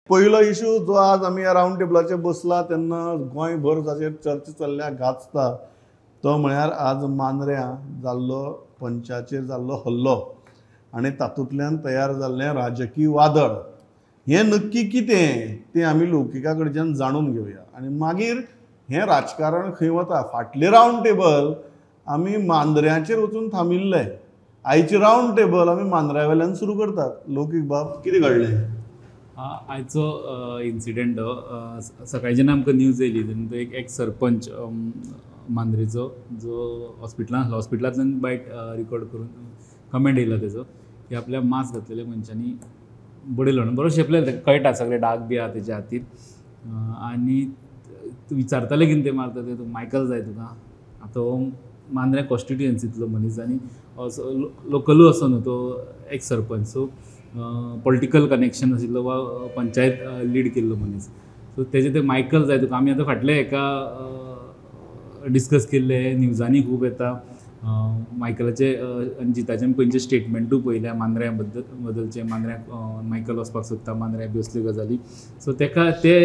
पहिलो इशू जो आज आमी राउंड टेबलाचेर बसला तेन्ना गोंयभर ताचेर चर्चा चल्ल्या गाजता तो म्हळ्यार आज मांद्र्यां जाल्लो पंचाचेर जाल्लो हल्लो आनी तातूंतल्यान तयार जाल्लें राजकीय वादळ हें नक्की कितें तें आमी लोकिका कडच्यान जाणून घेवया आनी मागीर हें राजकारण खंय वता. फाटलें राउंड टेबल आमी मांद्र्याचेर वचून थांबिल्ले, आयचें राउंड टेबल आमी मांद्र्या वयल्यान सुरू करतात. लौकीक बाब, कितें घडलें? आयचो इन्सिडेंट सकाळी जेन्ना आमकां न्यूज येयली तेन्ना तो एक सरपंच मांद्रेचो जो हॉस्पिटलांतल्यान बायट रिकॉर्ड करून कमेंट येयला तेजो की आपल्या मास्क घातलेल्या मनशांनी बडयलो न्हू, बरो शेपलेलो तेका कळटा सगळे डाग बी आहा तेच्या हातीर. आनी विचारताले कितें ते मारता ते मायकल जाय तुका. आतां हो मांद्र्या कॉन्स्टिट्युएन्सींतलो मनीस आनी लोकलूय असो न्हू, तो एक सरपंच, सो पॉलिटिकल कनेक्शन आशिल्लो वा पंचायत लीड केल्लो मनीस. सो तेजे ते मायकल जाय तुका. आमी आतां फाटले हेका डिस्कस केल्ले, न्यूजांनी खूब येता मायकलाचे आनी जिताचे. आमी खंयचे स्टेटमेंटूय पळयल्या मांद्र्या बद्दलचे, मांद्र्याक मायकल वचपाक सोदता, मांद्र्या बी असल्यो गजाली. सो तेका ते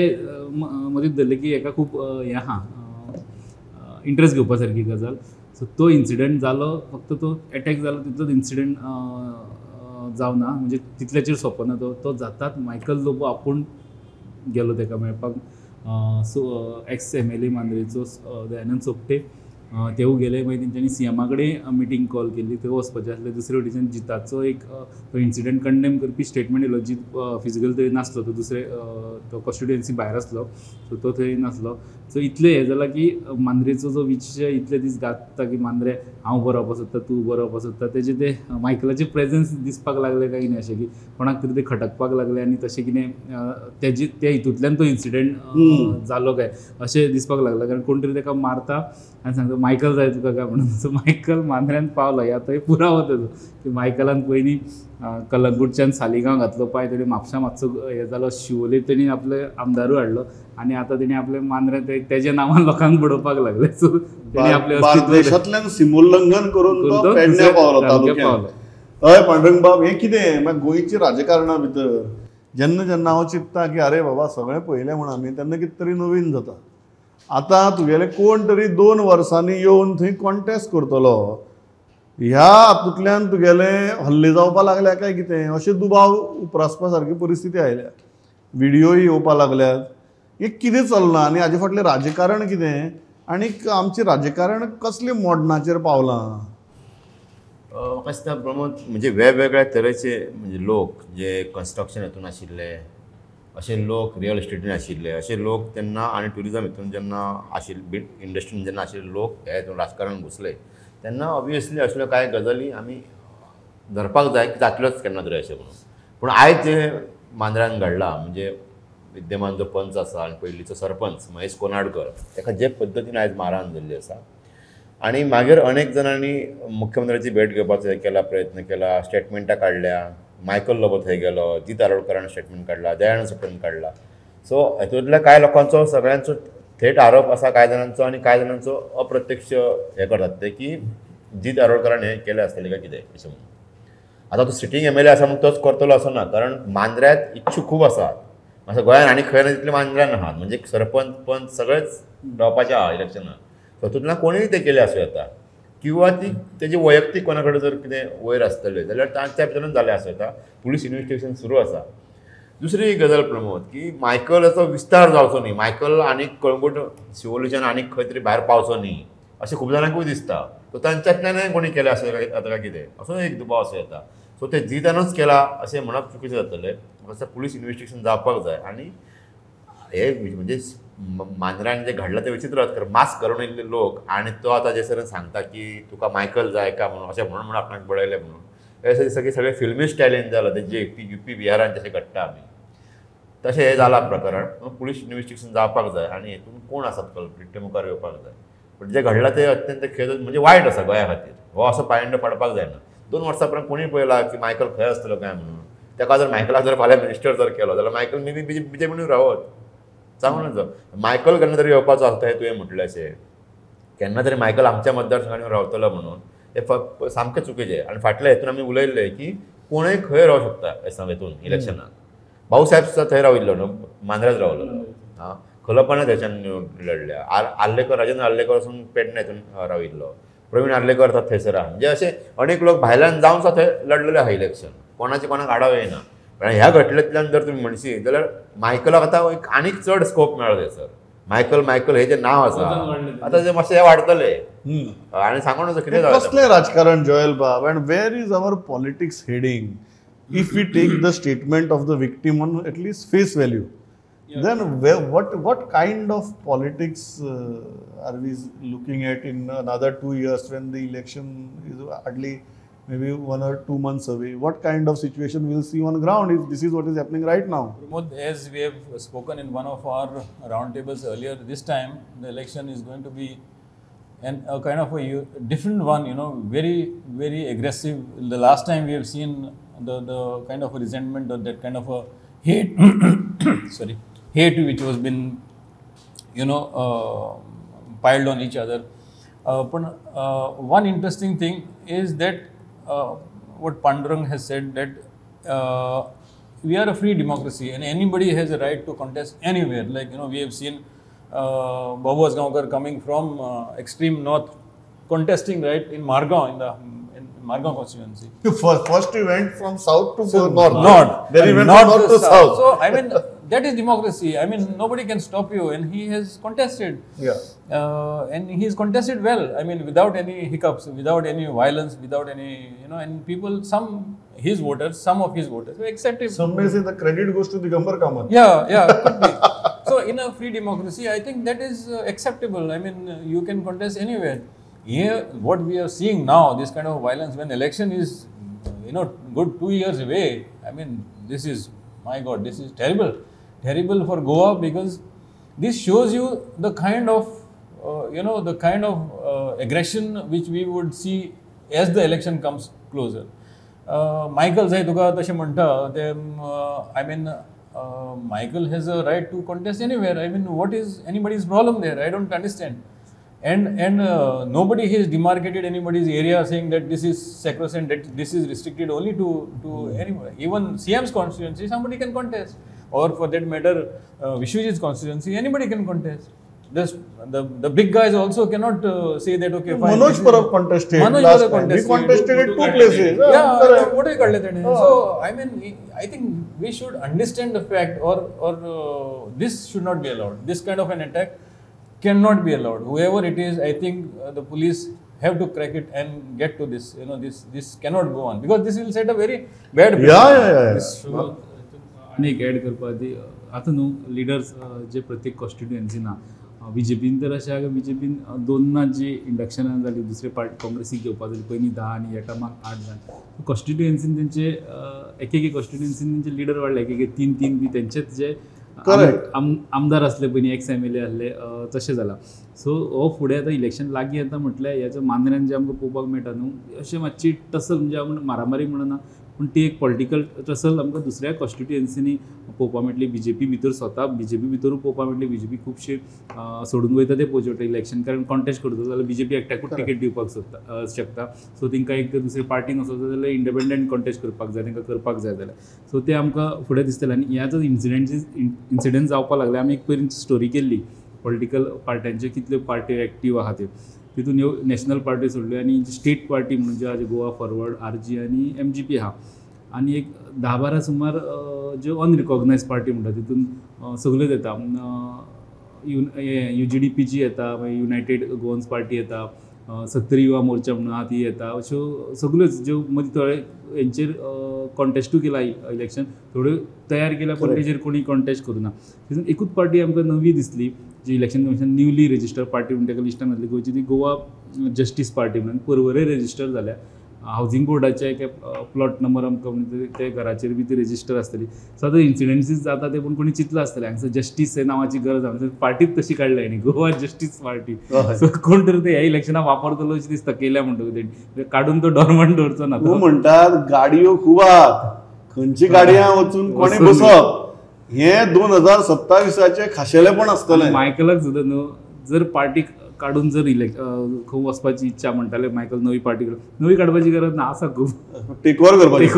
मदींच धरले की हेका खूब हें आहा, इंट्रस्ट घेवपा सारकी गजाल. सो तो इन्सिडंट जालो, फक्त तो एटॅक जालो तितलोच इन्सिडंट जावना, म्हणजे तितल्याचेर सोंपना. तो जातात मायकल लोबो आपूण गेलो तेका मेळपाक. सो एक्स MLA मांद्रेचो दयानंद सोपटे तेवूय गेले. मागीर तेंच्यांनी CMा कडेन मिटींग कॉल केल्ली, थंय वचपाचें आसलें. दुसरे वटेच्यान जिताचो एक तो इन्सिडंट कंडेम करपी स्टेटमेंट येयलो. जीत फिजिकल थंय नासलो, तो दुसरे तो कॉन्स्टिट्युएन्सी भायर आसलो, सो तो थंय नासलो. सो इतलें हें जालां की मांद्रेचो जो विशय इतले दीस गाजता की मांद्रे हांव बरो वचपाक सोदता, तूं बरो वचपाक सोदता, तेजें ते मायकलाचें प्रेजन्स दिसपाक लागलें काय कितें अशें की कोणाक तरी ते खटकपाक लागलें आनी तशें कितें तेजे ते हितूंतल्यान तो इन्सिडंट जालो काय अशें दिसपाक लागलें. कारण कोण तरी ताका मारता आनी सांगता मायकल जाय तुका काय म्हणून. सो मायकल मांद्र्यान पावलो. ह्या थंय पुरावो तेजो की मायकलान पयलीं कलंगूटच्यान सालिगांव घातलो पांय, तेणी म्हापशां मातसो हें जालो, शिवोले तेणी आपले आमदारूय हाडलो आनी आतां तेणी आपले मांद्र्या तेजे नांवान लोकांक बडोवपाक लागले. सो तेणी आपले देशांतल्यान सिमोल्लंघन करून तो पेडण्यां पावलो तालुक्यांत. हय पांडुरंग बाब, हें कितें गोंयची राजकारणां भितर जेन्ना जेन्ना हांव चिंत्ता की आरे बाबा सगळें पयलें म्हण आमी, तेन्ना कितें तरी नवीन जाता. आतां तुगेले कोण तरी 2 वर्सांनी येवन थंय कॉन्टेस्ट करतलो, ह्या हातूंतल्यान तुगेले हल्ले जावपा लागल्या काय कितें अशें दुबाव उप्रासपा सारकी परिस्थिती आयल्या. व्हिडियोय येवपा लागल्यात. हें कितें चलना आनी हाजे फाटलें राजकारण कितें आनीक आमचें राजकारण कसले मॉडर्नाचेर पावलां? म्हाका दिसता प्रमोद, म्हणजे वेगवेगळ्या तरेचे म्हणजे लोक जे कन्स्ट्रक्शन हितून आशिल्ले, अशे लोक रियल इस्टेटीन आशिल्ले, अशे लोक तेन्ना आनी ट्युरिजम हितून जेन्ना आशिल्ले, इंडस्ट्रीन जेन्ना आशिल्ले लोक हे हितून राजकारण घुसले तेन्ना ऑब्वियसली असल्यो कांय गजाली आमी धरपाक जाय की जातल्योच केन्ना तरी अशें म्हणून. पूण आयज जे मांद्र्यान घडलां, म्हणजे विद्यमान जो पंच आसा आनी पयलींचो सरपंच महेश कोनाडकर, ताका जे पद्दतीन आयज मारहाण जाल्ली आसा आनी मागीर अनेक जाणांनी मुख्यमंत्र्याची भेट घेवपाचो हे केला, प्रयत्न केला, स्टेटमेंटां काडल्या. मायकल लोबो थंय गेलो, जीत आरोडकरान स्टेटमेंट काडला, दयानंद सोपटेन काडला. सो हेतूंतल्या कांय लोकांचो सगळ्यांचो थेट आरोप आसा कांय जाणांचो, आनी कांय जाणांचो अप्रत्यक्ष हे करतात ते की जीत आरोडकरान हें केलें आसतलें काय कितें अशें म्हणून. आतां तो सिटींग MLA आसा म्हणून तोच करतलो असो ना, कारण मांद्र्यांत इच्छूक खूब आसात. मातसो गोंयान आनी खंय ना तितले मांद्र्यान आहात, म्हणजे सरपंच पंच सगळेच धांवपाचे आहा इलेक्शनाक. तातूंतल्यान कोणूय ते केले आसूं येता, किंवा ती तेजी वैयक्तीक कोणा कडेन जर कितें वयर आसतलें जाल्यार तांच्या भितरूच जालें आसूं येता. पुलीस इन्व्हेस्टिगेशन सुरू आसा. दुसरी गजाल प्रमोद की मायकलाचो विस्तार जावचो न्ही, मायकल आनीक कळंगूट शिवोलेच्यान आनीक खंय तरी भायर पावचो न्ही अशें खूब जाणांकूय दिसता. तो तांच्यांतल्यानय कोणी केलें आसूं येता काय कितें असो एक दुबाव आसूं येता. सो ते जितानूच केला अशें म्हणप चुकीचें जातलें. म्हाका दिसता पुलीस इन्व्हेस्टिगेशन जावपाक जाय. आनी हे म्हणजे मांद्र्यान जे घडलां ते विचित्र कारण मास्क घालून येयल्ले लोक आनी तो आतां जे सर सांगता की तुका मायकल जाय काय म्हणून अशें म्हणून आपणाक बळयलें म्हणून, हे अशें दिसता की सगळें फिल्मी स्टायलीन जालां. ते जे UP बिहारान जशें घडटा आमी तशें हें जालां प्रकरण. पुलीस इन्व्हेस्टिगेशन जावपाक जाय आनी हेतून कोण आसात कल्प्रीट ते मुखार येवपाक जाय. पण जे घडलां ते अत्यंत खेद म्हणजे वायट आसा गोंया खातीर. हो असो पायंडो पडपाक जायना. 2 वर्सां उपरांत कोणीय पळयला की मायकल खंय आसतलो काय म्हणून. ताका जर मायकलाक जर फाल्यां मिनिस्टर जर केलो जाल्यार Michael may be BJP Rawat सांगून जाय. मायकल केन्ना तरी येवपाचो आसता हें तुवें म्हटलें अशें, केन्ना तरी मायकल आमच्या मतदारसंघांनी रावतलो म्हणून हें सामकें चुकीचें. आनी फाटल्या हेतून आमी उलयल्लें की कोणूय खंय रावूं शकता हेतून इलेक्शनाक. भाऊसाहेब सुद्धा थंय राविल्लो न्हू, मांद्र्याच रावलो हां. खलपणां थंयच्यान लढल्या. आर्लेकर, राजेंद्र आर्लेकर वचून पेडणे हितून राविल्लो. प्रवीण आर्लेकर तो थंयसर आहा. म्हणजे अशे अनेक लोक भायल्यान जावन सुद्धा थंय लढलेले आहा इलेक्शन. कोणाचे कोणाक आडाव येना. पण ह्या घटनेंतल्यान जर तुमी म्हणशी जाल्यार मायकलाक आतां एक आनीक चड स्कोप मेळ्ळो थंयसर. मायकल हे जे नांव आसा आतां जे मातशें वाडटलें. आनी सांगून असो कितें जालें कसलें राजकारण जॉयल बाब, and where is our politics heading? If we take the statement of the victim on at least face value, then what kind of politics are we looking at in another 2 years when the election is hardly maybe 1 or 2 months away? What kind of situation we'll see on ground if this is what is happening right now? Pramod, as we have spoken in one of our roundtables earlier, this time the election is going to be a kind of a different one, very, very aggressive. The last time we have seen the kind of a resentment or that kind of a hate hate which was been piled on each other. But one interesting thing is that what Pandurang has said, that we are a free democracy and anybody has a right to contest anywhere. Like we have seen Babu Asgaonkar coming from extreme north contesting right in Margao, in Margao constituency. First he went from south to north. Then he went from north to south. So I mean that is democracy. I mean nobody can stop you, and he has contested. And he has contested well. I mean without any hiccups, without any violence, without any and people, some of his voters who accept him. Some may say the credit goes to Digambar Kamath. Yeah, could be. So in a free democracy, I think that is acceptable. I mean you can contest anywhere. Here, what we are seeing now, this kind of violence when election is, good 2 years away. I mean, this is, my God, this is terrible for Goa, because this shows you the kind of, aggression which we would see as the election comes closer. Michael Zay tuka tashe म्हणता ते, I mean, Michael has a right to contest anywhere. I mean, what is anybody's problem there? I don't understand. And nobody has demarcated anybody's area saying that this is sacrosanct, that this is restricted only to anyone. Even CM's constituency, somebody can contest, or for that matter, Vishwajit's constituency, anybody can contest. The big guys also cannot say that okay, fine. Manoj Parab contested. He contested at 2 places. What do you call it? So I mean, I think we should understand the fact, or this should not be allowed. This kind of an attack cannot be allowed. Whoever it is, I think the police have to crack it and get to this. This cannot go on, because this will set a very bad precedent. आणि एक add करपा ती आतां न्हू leaders जे प्रत्येक कॉन्स्टिट्युएन्सीना बीजेपीन तर अशें बीजेपीन 2 जी इंडक्शनां जाली, दुसरे पार्टी काँग्रेसीक घेवपा जाली, पयलीं 10 आनी एका माग 8 जाण. कॉन्स्टिट्युएन्सीन तेंचे एक कॉन्स्टिट्युएन्सीन तेंचे लिडर वाडले, एक 3 बी तेंचेच जे आमदार असले, पयलीं एक्स MLA आहले, तशें जाला. सो हो फुडें आतां इलेक्शन लागीं येता म्हटल्यार ह्याच्या मांद्र्यान जे आमकां पळोवपाक मेळटा न्हू, अशें मातशी टसल, म्हणजे हांव मारामारी म्हणना, पूण ती एक पॉलिटिकल टसल आमकां दुसऱ्या कॉन्स्टिट्युएन्सीनी पळोवपाक मेळटली. बीजेपी भितर स्वता बीजेपी भितरूच पळोवपाक मेळटली. बीजेपी खुबशे सोडून वयता ते पळोवचे पडटा इलेक्शन, कारण कॉन्टेस्ट करता जाल्यार बीजेपी एकट्याकूच टिकेट दिवपाक शकता. सो तांकां एक दुसरे पार्टीन वचत जाल्यार इंडिपेंडंट कॉन्टेस्ट करपाक जाय, तांकां करपाक जाय जाल्यार. सो ते आमकां फुडें दिसतलें. आनी ह्या जर इन्सिडंट जावपाक लागले, आमी एक पयलीं स्टोरी केल्ली पॉलिटिकल पार्ट्यांचे कितल्यो पार्टी एक्टीव आहा त्यो, तितून ह्यो नॅशनल पार्टी सोडल्यो आनी स्टेट पार्टी म्हणजे गोवा फॉरवर्ड, RG आनी MGP आहा, आनी एक 10-12 सुमार ज्यो अनरिकॉग्नायज पार्टी म्हणटा तितून सगल्योच येता. UGDPची येता, मागीर युनायटेड गोवन्स पार्टी येता, 70 युवा मोर्चा म्हणून आहा ती येता. अश्यो सगल्योच ज्यो मदीं थोडे हेंचेर कॉन्टेस्टूय केला इलेक्शन, थोड्यो तयार केल्या पूण तेजेर कोणी कॉन्टेस्ट करूना. तितून एकूच पार्टी आमकां नवी दिसली, जी election commission newly registered party म्हणून ताका लिस्टान घातली गोंयची, ती गोवा जस्टीस पार्टी म्हणून परवरे रजिस्टर जाल्या. हावजिंग बोर्डाचे एक प्लॉट नंबर आमकां म्हणजे ते घराचेर बी ती रजिस्टर आसतली. सो आतां इन्सिडंसीस जाता ते पूण कोणी चिंतलं आसतलें हांगसर जस्टीस हे नांवाची गरज आहा, पार्टीच तशी काडल्या न्ही, गोवा जस्टीस पार्टी. सो कोण तरी ते ह्या इलेक्शनाक वापरतलो अशें दिसता केल्या म्हणटकूच तेणी काडून तो डॉर्मंट दवरचो ना. तूं म्हणटात गाडयो खूब आहात, खंयची गाडयां वचून कोणी बसप, हे 2027चे खाशेलेपण आसतलें. मायकलाक सुद्दां न्हू, जर पार्टी काडून जर खंय वचपाची इच्छा म्हणटाले मायकल, नवी पार्टी नवी काडपाची गरज ना, आसा खूब टेक ओव्हर करपाची